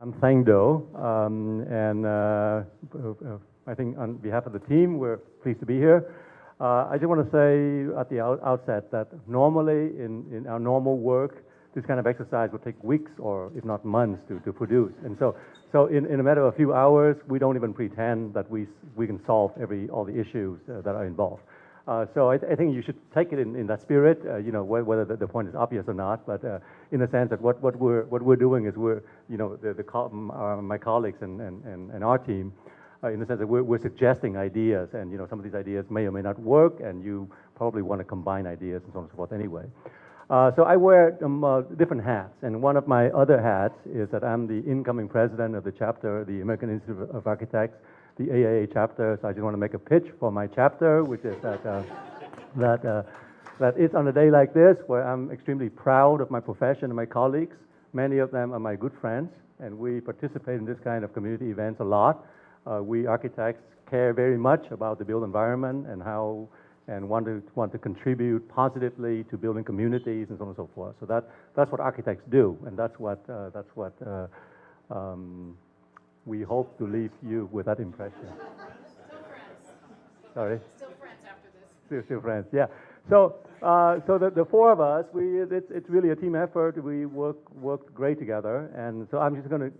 I'm Thang Do, and I think on behalf of the team, we're pleased to be here. I just want to say at the outset that normally in our normal work, this kind of exercise will take weeks or if not months to produce. And so in a matter of a few hours, we don't even pretend that we can solve all the issues that are involved. So I think you should take it in that spirit, whether the point is obvious or not, but in the sense that what we're doing is my colleagues and our team, in the sense that we're suggesting ideas, and some of these ideas may or may not work, and you probably want to combine ideas and so on and so forth anyway. So I wear different hats, and one of my other hats is that I'm the incoming president of the chapter, the American Institute of Architects, the AIA chapter. So I just want to make a pitch for my chapter, which is that it's on a day like this where I'm extremely proud of my profession and my colleagues. Many of them are my good friends, and we participate in this kind of community events a lot. We architects care very much about the built environment and want to contribute positively to building communities and so on and so forth. So that's what architects do, and that's what we hope to leave you with that impression. Still friends. Sorry? Still friends after this. Still friends, yeah. So the four of us, it's really a team effort. We worked great together, and so I'm just gonna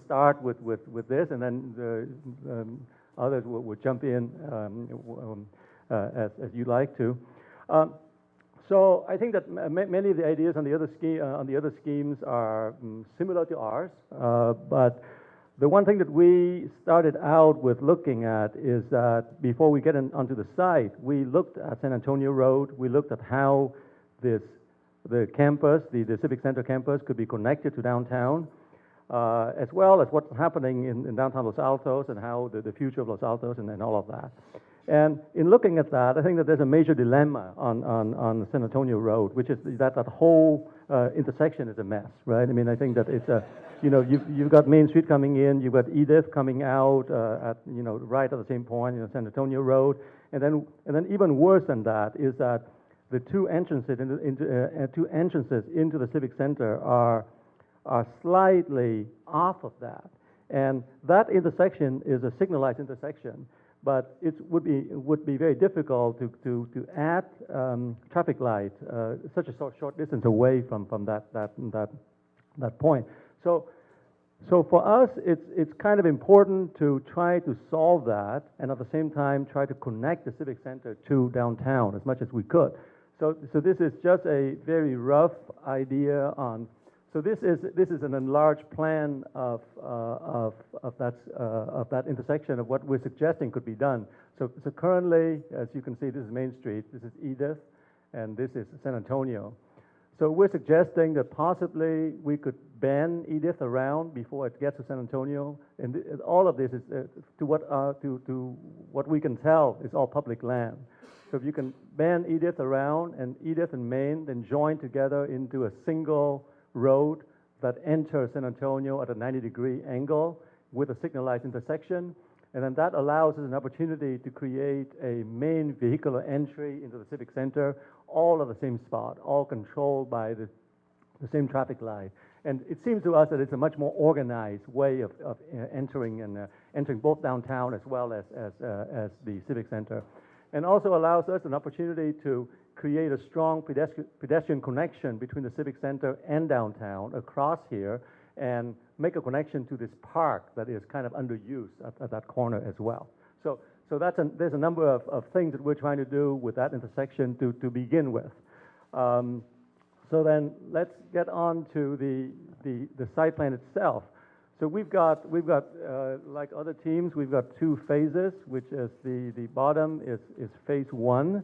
start with this, and then the others will jump in as you'd like to. So I think that many of the ideas on the other schemes are similar to ours, but the one thing that we started out with looking at is that before we get onto the site, we looked at San Antonio Road. We looked at how the campus, the Civic Center campus, could be connected to downtown, as well as what's happening in downtown Los Altos and how the future of Los Altos and all of that. And in looking at that, I think that there's a major dilemma on San Antonio Road, which is that whole intersection is a mess, right? I mean, I think that it's you've got Main Street coming in, you've got Edith coming out right at the same point, San Antonio Road, and then even worse than that is that the two entrances into the Civic Center are slightly off of that, and that intersection is a signalized intersection. But it would be very difficult to add traffic light such a short distance away from that point. So for us, it's kind of important to try to solve that, and at the same time try to connect the Civic Center to downtown as much as we could. So this is just a very rough idea on. So this is an enlarged plan of that intersection of what we're suggesting could be done. So currently, as you can see, this is Main Street, this is Edith, and this is San Antonio. So we're suggesting that possibly we could bend Edith around before it gets to San Antonio, and all of this is to what we can tell is all public land. So if you can bend Edith around, and Edith and Main then join together into a single road that enters San Antonio at a 90-degree angle with a signalized intersection, and then that allows us an opportunity to create a main vehicular entry into the Civic Center, all at the same spot, all controlled by the same traffic light. And it seems to us that it's a much more organized way of entering both downtown as well as the Civic Center, and also allows us an opportunity to create a strong pedestrian connection between the Civic Center and downtown across here, and make a connection to this park that is kind of underused at that corner as well. So there's a number of things that we're trying to do with that intersection to begin with. So then let's get on to the site plan itself. So we've got like other teams, we've got two phases, which is the bottom is phase one.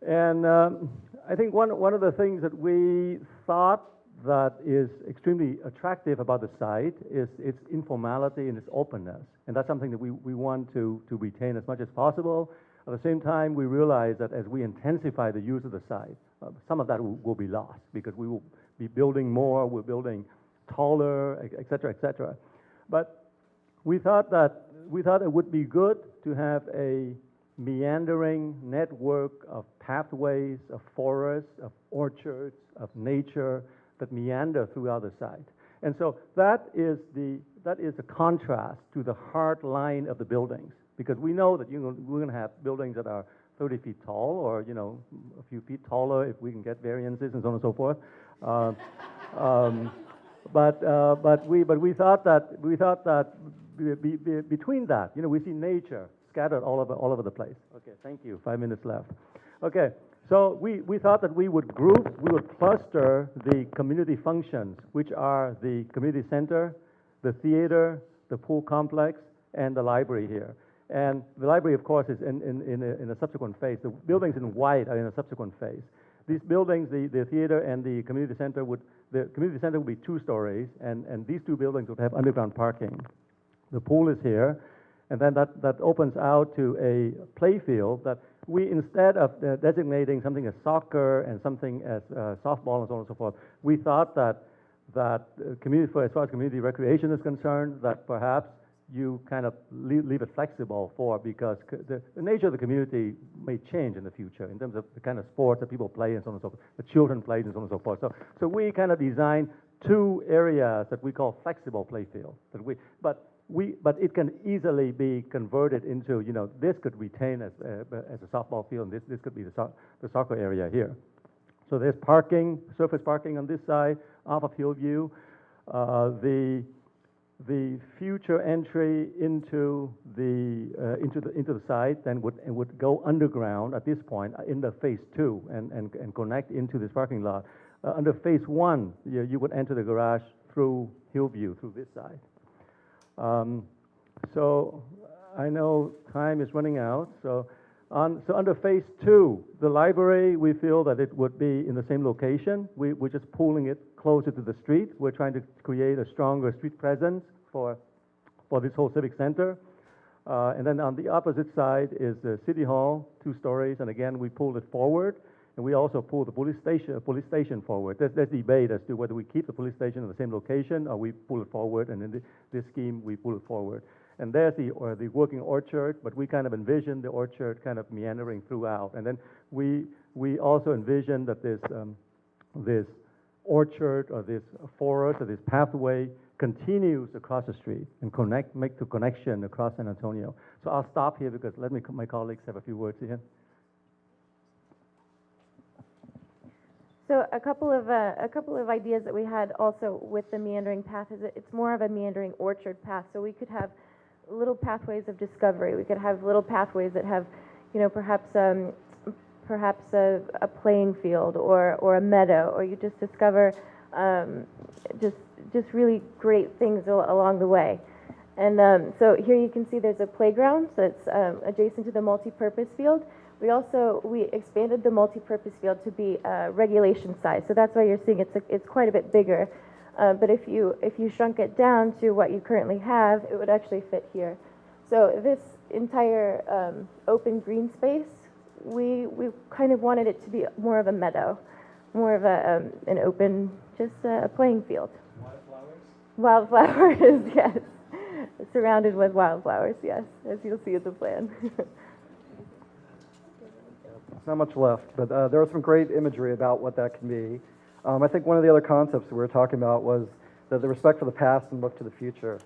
And I think one of the things that we thought that is extremely attractive about the site is its informality and its openness. And that's something that we want to retain as much as possible. At the same time, we realize that as we intensify the use of the site, some of that will be lost because we will be building more, we're building taller, et cetera, et cetera. But we thought it would be good to have a meandering network of pathways, of forests, of orchards, of nature that meander throughout the site. And so that is a contrast to the hard line of the buildings, because we know that we're going to have buildings that are 30 feet tall, or a few feet taller if we can get variances and so on and so forth. But we thought that between that, we see nature scattered all over the place. Okay, thank you. 5 minutes left. Okay, so we thought that we would cluster the community functions, which are the community center, the theater, the pool complex, and the library here. And the library, of course, is in a subsequent phase. The buildings in white are in a subsequent phase. These buildings, the theater and the community center would be 2 stories, and these 2 buildings would have underground parking. The pool is here, and then that opens out to a play field that we, instead of designating something as soccer and something as softball and so on and so forth, we thought that community, as far as community recreation is concerned, that perhaps you kind of leave it flexible because the nature of the community may change in the future in terms of the kind of sports that people play and so on and so forth, the children play and so on and so forth. So we kind of designed 2 areas that we call flexible play fields. But it can easily be converted into, this could retain as a softball field, and this could be the soccer area here. So there's parking, surface parking on this side off of Hillview. The future entry into the site then would go underground at this point in the phase 2 and connect into this parking lot. Under phase 1, you would enter the garage through Hillview, through this side. So I know time is running out. So under phase 2, the library, we feel that it would be in the same location. We're just pulling it closer to the street. We're trying to create a stronger street presence for this whole civic center. And then on the opposite side is the City Hall, 2 stories, and again, we pulled it forward. And we also pulled the police station forward. There's debate as to whether we keep the police station in the same location or we pull it forward, and in this scheme, we pull it forward. And there's the working orchard, but we kind of envision the orchard kind of meandering throughout. And then we also envision that this orchard or this forest or this pathway continues across the street and make the connection across San Antonio. So I'll stop here because my colleagues have a few words here. So a couple of ideas that we had also with the meandering path is that it's more of a meandering orchard path. So we could have little pathways of discovery. We could have little pathways that have, perhaps a playing field or a meadow, or you just discover just really great things along the way. And so here you can see there's a playground that's adjacent to the multi-purpose field. We expanded the multi-purpose field to be regulation size, so that's why you're seeing it's quite a bit bigger. But if you shrunk it down to what you currently have, it would actually fit here. So this entire open green space, we kind of wanted it to be more of a meadow, more of an open, just a playing field. Wildflowers, yes, surrounded with wildflowers, yes, as you'll see in the plan. There's not much left, but there was some great imagery about what that can be. I think one of the other concepts we were talking about was the respect for the past and look to the future.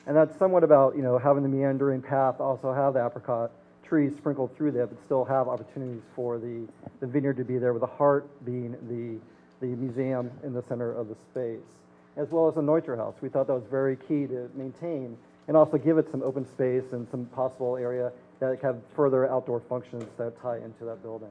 And that's somewhat about, having the meandering path also have the apricot trees sprinkled through there, but still have opportunities for the vineyard to be there, with the heart being the museum in the center of the space, as well as the Neuter House. We thought that was very key to maintain and also give it some open space and some possible area that have further outdoor functions that tie into that building.